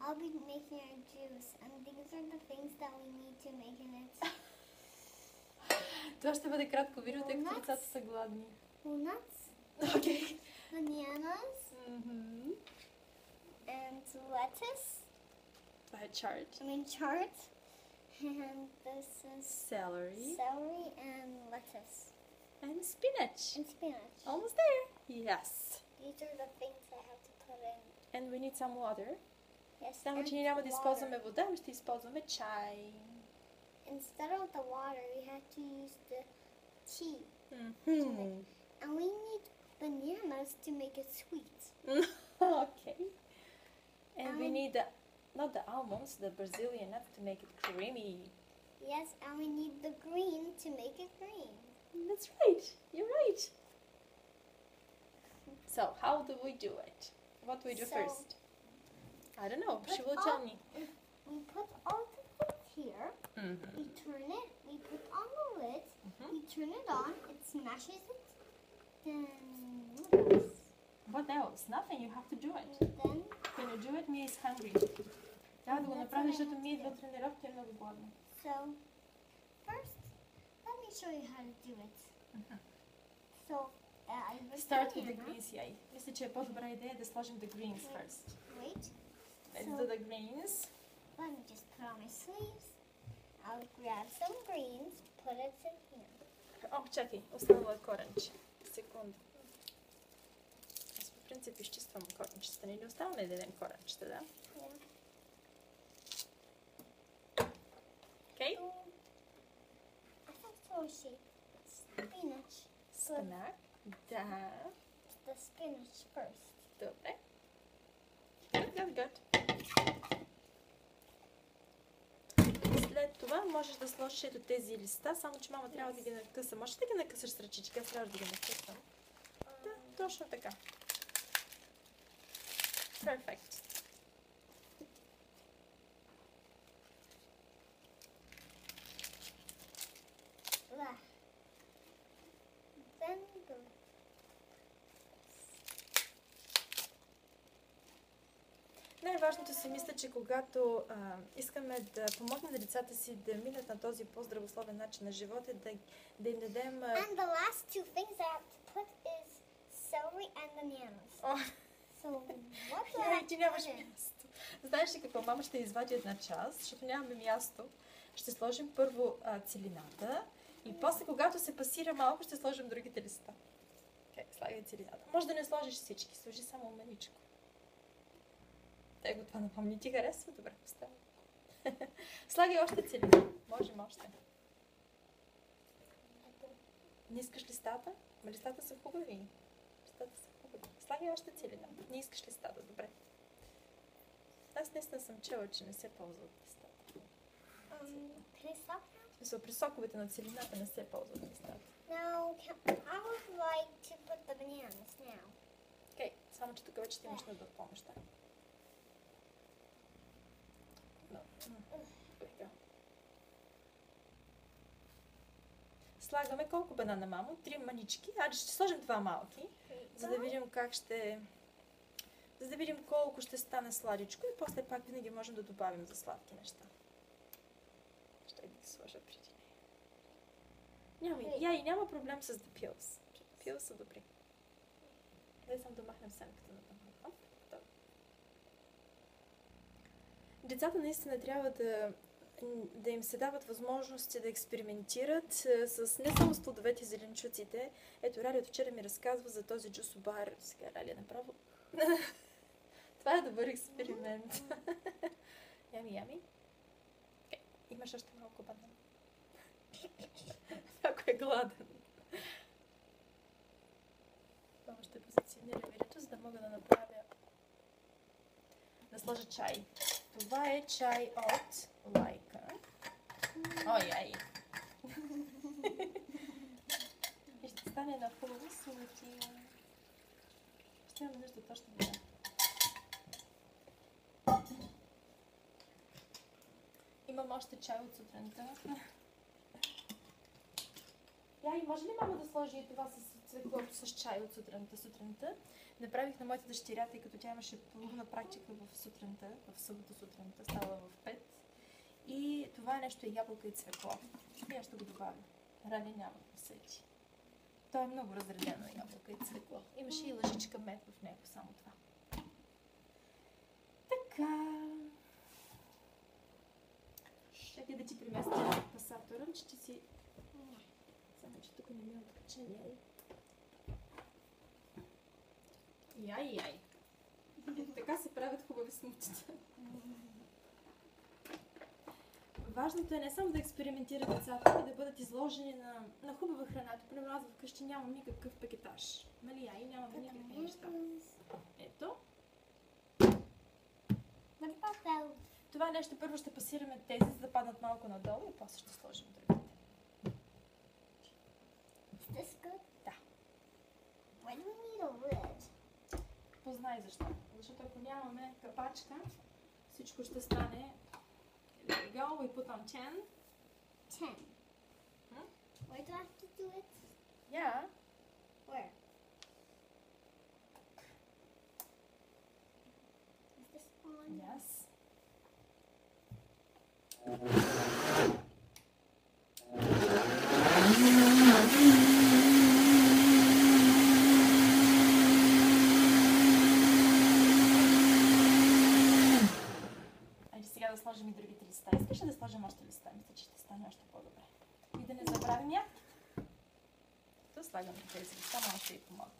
I'll be making our juice, and these are the things that we need to make it. Това ще бъде кратко видео, тъй като Walnuts. децата са гладни. Walnuts, Окей. bananas, and lettuce. Това е chard. Chard. And this is Celery. celery and lettuce. And spinach. And spinach. Almost there. Yes. These are the things I have to put in. And we need some water. Yes, Само, че ние няма да използваме вода, ами ще използваме чай. Instead of the water, we have to use the tea. Mm-hmm. And we need bananas to make it sweet. Okay. And we need the, not the almonds, the Brazilian nuts to make it creamy. Yes, and we need the green to make it green. That's right. You're right. So, how do we do it? What do we do So, first? I don't know. put She will all- tell me. We put all the food here. Mm-hmm. We turn it. We put on the lid. We turn it on. It smashes it. Then what else? What else? Nothing. You have to do it. And then Can you do it? Mia is hungry. Трябва да го That's направиш, what I защото have ми to идва do. тренировка и е много гладна. so first, let me show you how to do it. So I was Start with the greens, яй. Мисля, че е по-добра идея да сложим the greens first. Wait. Let's So- do the greens. Let me just put on my sleeves. I'll grab some greens, put it in here. О, чакай, останало е коренче. Секунда. Аз по принцип изчиствам коренчета. Не оставаме да ядем коренчета, да? Yeah. Окей? I have to see spinach. Спинак. Да. The spinach first. Добре. Good, good. След това можеш да сложиш ето тези листа, само че мама трябва да ги накъса. Можеш да ги накъсаш с ръчичка, аз трябва да ги накъсам. Да, точно така. Perfect. Blah. Then the Най-важното си мисля, че когато искаме да помогнем на децата си да минат на този по-здравословен начин на живота, да им дадем... and the last two things I have to put is celery and bananas. О, So what do I яй, have ти to нямаш put in? място. Знаеш ли какво? Мама ще извади една част, защото нямаме място. Ще сложим първо целината и после, когато се пасира малко, ще сложим другите листа. Окей, слагай целината. Може да не сложиш всички, сложи само маничко. Его това напомни. Ти харесва? Добре, поставя. Слагай още целина. Можем още. Не искаш листата? Ма листата са хубави. Листата са хубави. Слагай още целина. Не искаш листата, добре. Аз наистина съм чела, че не се ползва от листата. Can I stop now? В смисъл, при соковете на целината не се ползват листата. No, I would like to put the bananas now. Окей, само че тук вече ти имаш нужда от помощ. Да? Така. Слагаме колко банана, мамо? 3 манички. Айде ще сложим 2 малки, за да видим как ще... За да видим колко ще стане сладичко и после пак винаги можем да добавим за сладки неща. Ще ги сложа преди нея. Няма проблем с the pills. Pills са добри. Дай само да махнем семката на банана. Децата наистина трябва да им се дават възможности да експериментират с не само с плодовете и зеленчуците. Ето, Рали от вчера ми разказва за този джусобар. Сега Рали направо. Това е добър експеримент. Ями. Имаш още малко банана. Ако е гладен. Много ще позиционирам видеото, за да мога да направя да сложа чай. Това е чай от Лайка. Ой. И ще стане на хубаво смути. Ще имаме нужда точно вода. Имам още чай от сутринта. Яй, може ли мама да сложи това с цвеклото с чай от сутринта. Направих на моята дъщеря, тъй като тя имаше половина практика в сутринта, в събота сутринта, става в 5. И това нещо е ябълка и цвекло. И аз ще го добавя. Рали няма да посети. То е много разредено ябълка и цвекло. Имаше и лъжичка мед в него, само това. Така. Чакай да ти преместя пасатора, че ти си... Само, че тук не ми е откачен, яй. Яй. Така се правят хубави смутите. Важното е не само да експериментират децата, и да бъдат изложени на хубава храна. Примерно аз вкъщи нямам никакъв пакетаж. Нали, яй, нямам никакви неща. Ето. Това нещо първо ще пасираме тези, за да паднат малко надолу и после ще сложим другите. Да. Why do we need a lid? Познай защо. Защото ако нямаме капачка, всичко ще стане. There we go, we put on 10. 10. Where do I have to do it? Yeah. Where? Is this on? Yes. Айде сега да сложим и другите листа. Искаш ли да сложим още листа? Мисля, че ще стане още по-добре. И да не забравим ябките. Тук слагаме тези листа, но ще и помогна.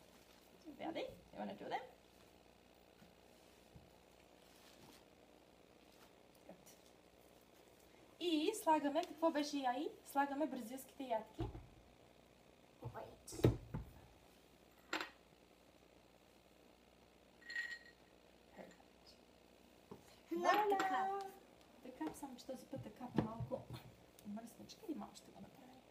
Заповядай, you wanna do them? И слагаме, какво беше яй? Слагаме бразилските ядки. Wait. Not the cup. Така, само че този път така малко мръсничка и малко ще го направим.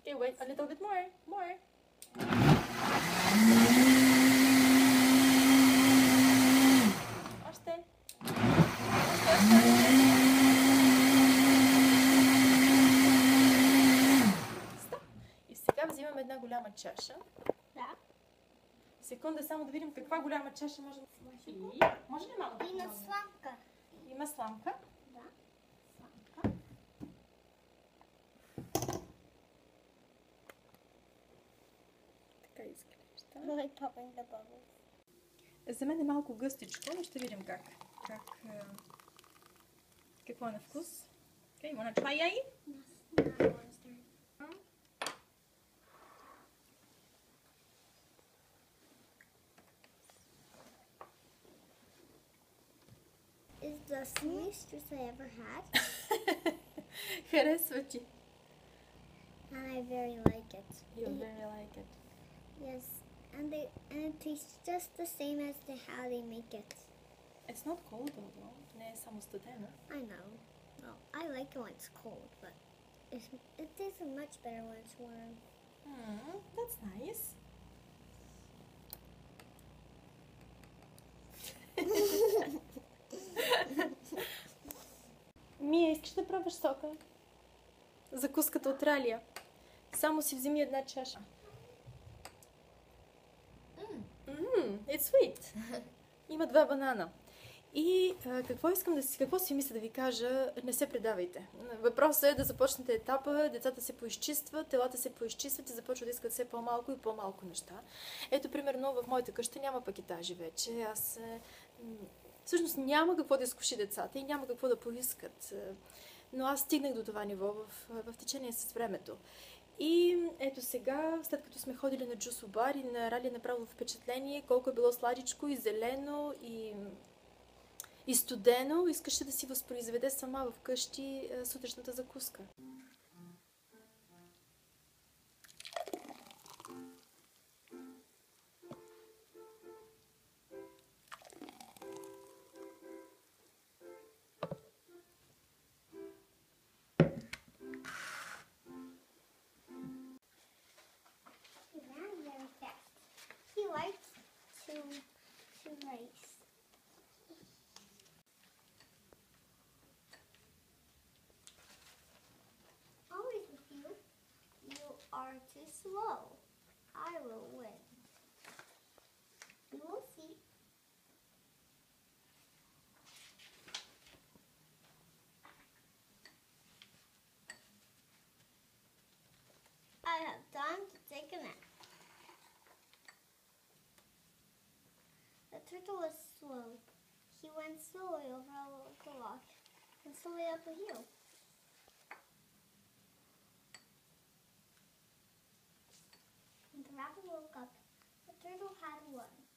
Okay, wait a little bit more. Още. Стоп. И сега взимаме една голяма чаша. Да. Секунда, само да видим каква голяма чаша може да сложим. Може ли малко? Има сламка. Има сламка. Да. Сламка. Така изглежда. Like popping the bubbles. За мен е малко гъстичко, но ще видим какво е на вкус. Okay, you wanna try, яй? Is the sweetest juice I ever had, Харесва ти. and I very like it. You very like it. Yes, and it tastes just the same as how they make it. It's not cold though. Не е само студено. I know. Well, I like it when it's cold, but it tastes much better when it's warm. That's nice. Мия, искаш да пробваш сока? Закуската от Ралия. Само си вземи една чаша. It's sweet. Има 2 банана. И какво си мисля да ви кажа, не се предавайте. Въпросът е да започнете етапа, децата се поизчистват, телата се поизчистват и започват да искат все по-малко и по-малко неща. Ето, примерно, в моята къща няма пакетажи вече. Всъщност няма какво да изкуши децата и няма какво да поискат. Но аз стигнах до това ниво в течение с времето. И ето сега, след като сме ходили на Джусо бар и на Рали направило впечатление, колко е било сладичко и зелено и студено, искаше да си възпроизведе сама вкъщи сутрешната закуска. He ran very fast. He likes to race. too slow. I will win. You will see. I have time to take a nap. The turtle was slow. He went slowly over the rock and slowly up a hill. When the rabbit woke up, the turtle had won.